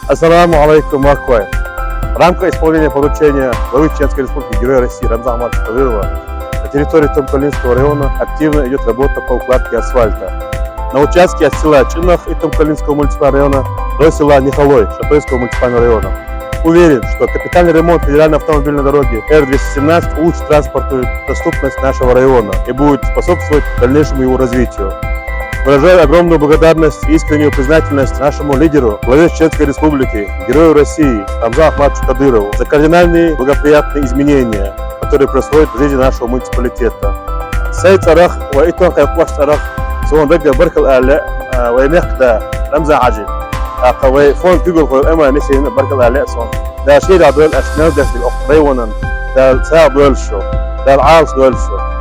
Ассаламу алейкум, Аквай. В рамках исполнения поручения главы Чеченской Республики Героя России Рамзана Ахматовича Кадырова на территории Тумкалинского района активно идет работа по укладке асфальта. На участке от села Чинах и Тумкалинского муниципального района до села Нихолой Шатойского муниципального района. Уверен, что капитальный ремонт федеральной автомобильной дороги Р-217 улучшит транспортную доступность нашего района и будет способствовать дальнейшему его развитию. Выражаю огромную благодарность и искреннюю признательность нашему лидеру, главе Чеченской Республики, Герою России Рамзану Ахматовичу Кадырову за кардинальные благоприятные изменения, которые происходят в жизни нашего муниципалитета. Сайт Арах, Ваитон Хайкваш Арах, Суандага Баркал Аля, Вайнехда, Рамза Хаджи. Акавай фон Гугл Эма Нисин Баркал Аля Сон. Да Шир Абдул Ашнал Дасил Охрайванан, да Саабдуэльшо, да Алс Дуэльшо.